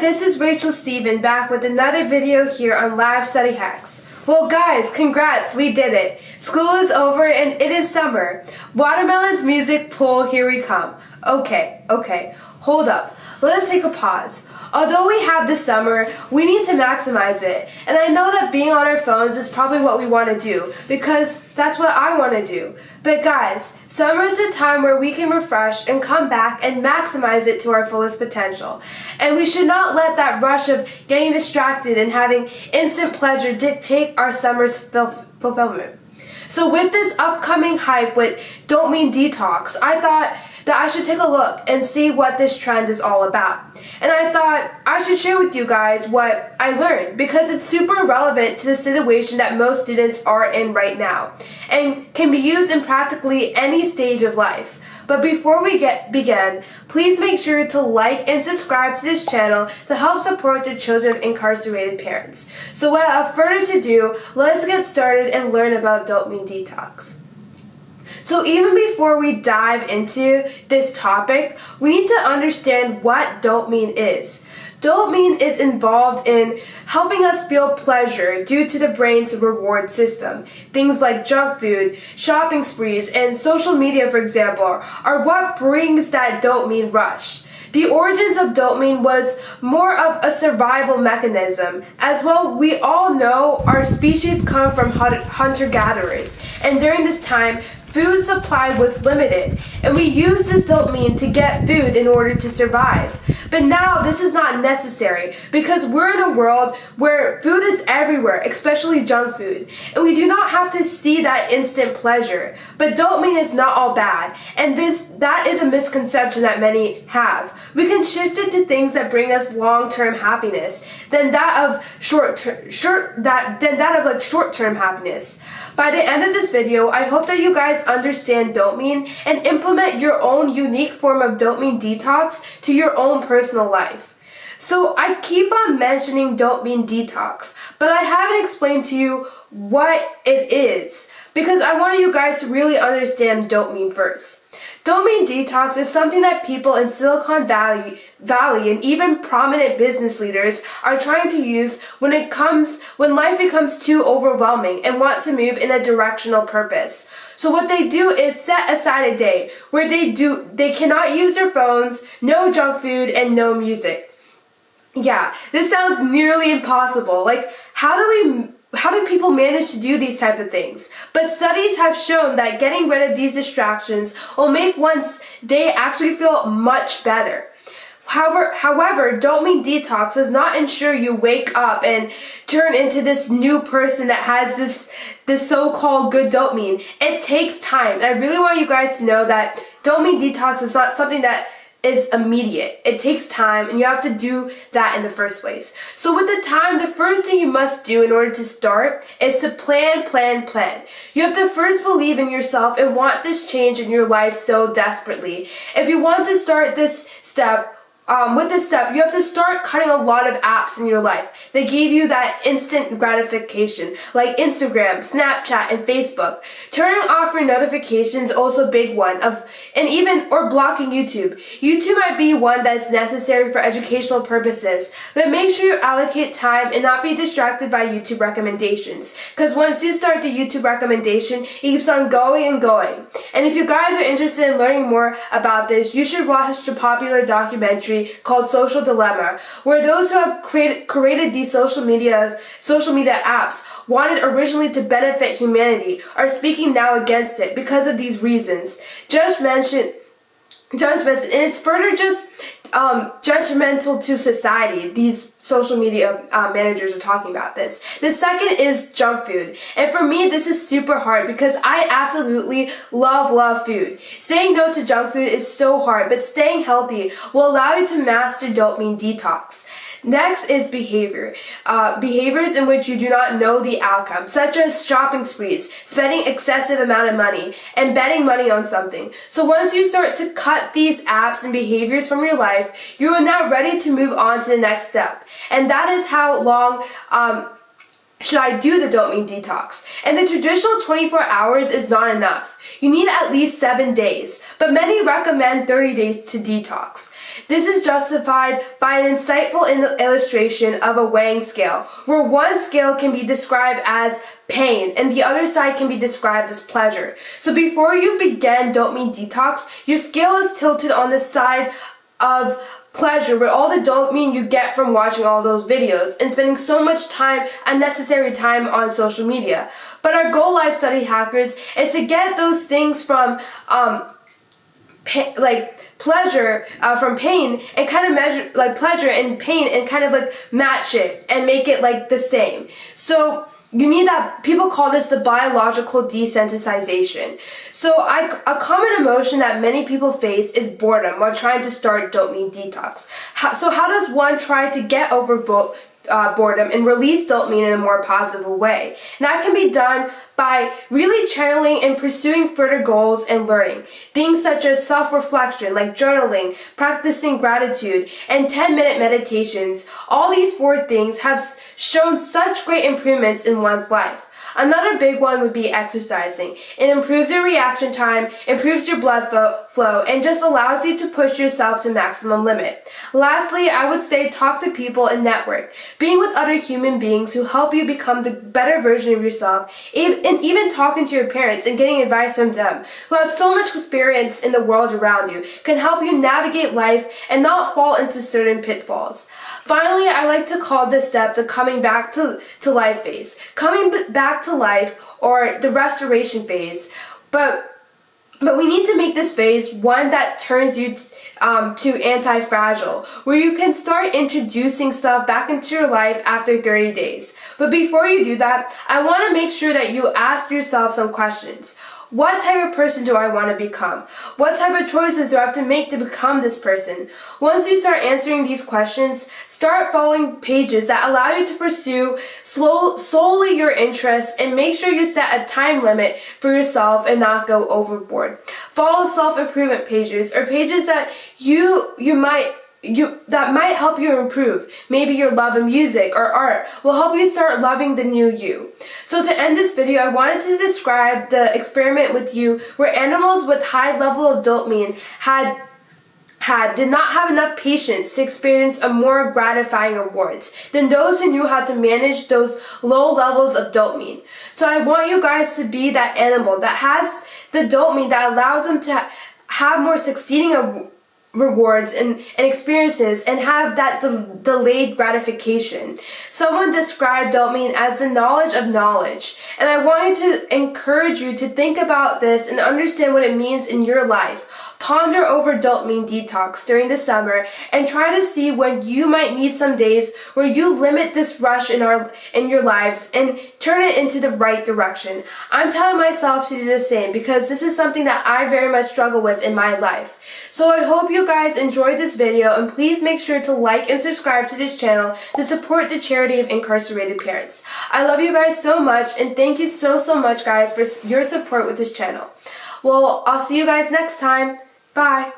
this is Rachel Steven back with another video here on Live Study Hacks. Well guys, congrats, we did it. School is over and it is summer. Watermelon's music pull, here we come. Okay, hold up. Let us take a pause. Although we have this summer, we need to maximize it. And I know that being on our phones is probably what we want to do, because that's what I want to do. But guys, summer is a time where we can refresh and come back and maximize it to our fullest potential. And we should not let that rush of getting distracted and having instant pleasure dictate our summer's fulfillment. So with this upcoming hype with dopamine detox, I thought that I should take a look and see what this trend is all about. And I thought I should share with you guys what I learned, because it's super relevant to the situation that most students are in right now and can be used in practically any stage of life. But before we begin, please make sure to like and subscribe to this channel to help support the children of incarcerated parents. So without further ado, let's get started and learn about dopamine detox. So even before we dive into this topic, we need to understand what dopamine is. Dopamine is involved in helping us feel pleasure due to the brain's reward system. Things like junk food, shopping sprees, and social media, for example, are what brings that dopamine rush. The origins of dopamine was more of a survival mechanism. As well, we all know our species come from hunter-gatherers, and during this time, food supply was limited, and we used this dopamine to get food in order to survive. But now this is not necessary, because we're in a world where food is everywhere, especially junk food, and we do not have to see that instant pleasure. But dopamine is not all bad, and that is a misconception that many have. We can shift it to things that bring us long-term happiness than that of short-term happiness. By the end of this video, I hope that you guys understand dopamine and implement your own unique form of dopamine detox to your own personal life. So I keep on mentioning dopamine detox, but I haven't explained to you what it is, because I want you guys to really understand dopamine first. Dopamine detox is something that people in Silicon Valley and even prominent business leaders are trying to use when life becomes too overwhelming and want to move in a directional purpose. So what they do is set aside a day where they cannot use their phones, no junk food, and no music. Yeah, this sounds nearly impossible. Like, how do people manage to do these types of things? But studies have shown that getting rid of these distractions will make one's day actually feel much better. However, dopamine detox does not ensure you wake up and turn into this new person that has this so-called good dopamine. It takes time. And I really want you guys to know that dopamine detox is not something that is immediate. It takes time, and you have to do that in the first place. So with the time, the first thing you must do in order to start is to plan. You have to first believe in yourself and want this change in your life so desperately. If you want to start this step, you have to start cutting a lot of apps in your life that give you that instant gratification, like Instagram, Snapchat, and Facebook. Turning off your notifications also a big one, or blocking YouTube. YouTube might be one that's necessary for educational purposes, but make sure you allocate time and not be distracted by YouTube recommendations, because once you start the YouTube recommendation, it keeps on going and going. And if you guys are interested in learning more about this, you should watch the popular documentary called Social Dilemma, where those who have created these social media apps wanted originally to benefit humanity are speaking now against it because of these reasons. And it's further just judgmental to society. These social media managers are talking about this. The second is junk food. And for me, this is super hard because I absolutely love food. Saying no to junk food is so hard, but staying healthy will allow you to master dopamine detox. Next is behavior. Behaviors in which you do not know the outcome, such as shopping sprees, spending excessive amount of money, and betting money on something. So once you start to cut these apps and behaviors from your life, you are now ready to move on to the next step. And that is how long should I do the dopamine detox. And the traditional 24 hours is not enough. You need at least 7 days, but many recommend 30 days to detox. This is justified by an insightful illustration of a weighing scale, where one scale can be described as pain and the other side can be described as pleasure. So before you begin dopamine detox, your scale is tilted on the side of pleasure, with all the dopamine you get from watching all those videos and spending so much time, unnecessary time, on social media. But our goal, life study hackers, is to get those things from pleasure from pain, and kind of measure pleasure and pain and kind of match it and make it the same. So you need that. People call this the biological desensitization. So a common emotion that many people face is boredom while trying to start dopamine detox. So how does one try to get over boredom and release dopamine in a more positive way? And that can be done by really channeling and pursuing further goals and learning. Things such as self-reflection, like journaling, practicing gratitude, and 10-minute meditations. All these 4 things have shown such great improvements in one's life. Another big one would be exercising. It improves your reaction time, improves your blood flow, and just allows you to push yourself to maximum limit. Lastly, I would say talk to people and network. Being with other human beings who help you become the better version of yourself, and even talking to your parents and getting advice from them, who have so much experience in the world around you, can help you navigate life and not fall into certain pitfalls. Finally, I like to call this step the coming back to life phase. Coming back to life, or the restoration phase. But we need to make this phase one that turns you to anti-fragile, where you can start introducing stuff back into your life after 30 days. But before you do that, I want to make sure that you ask yourself some questions. What type of person do I want to become? What type of choices do I have to make to become this person? Once you start answering these questions, start following pages that allow you to pursue solely your interests, and make sure you set a time limit for yourself and not go overboard. Follow self-improvement pages, or pages that that might help you improve. Maybe your love of music or art will help you start loving the new you. So to end this video, I wanted to describe the experiment with you where animals with high level of dopamine did not have enough patience to experience a more gratifying rewards than those who knew how to manage those low levels of dopamine. So I want you guys to be that animal that has the dopamine that allows them to have more succeeding rewards and experiences, and have that delayed gratification. Someone described dopamine as the knowledge of knowledge, and I wanted to encourage you to think about this and understand what it means in your life. Ponder over dopamine detox during the summer and try to see when you might need some days where you limit this rush in your lives and turn it into the right direction. I'm telling myself to do the same because this is something that I very much struggle with in my life. So I hope you guys enjoyed this video, and please make sure to like and subscribe to this channel to support the charity of incarcerated parents. I love you guys so much, and thank you so much guys for your support with this channel. Well, I'll see you guys next time. Bye.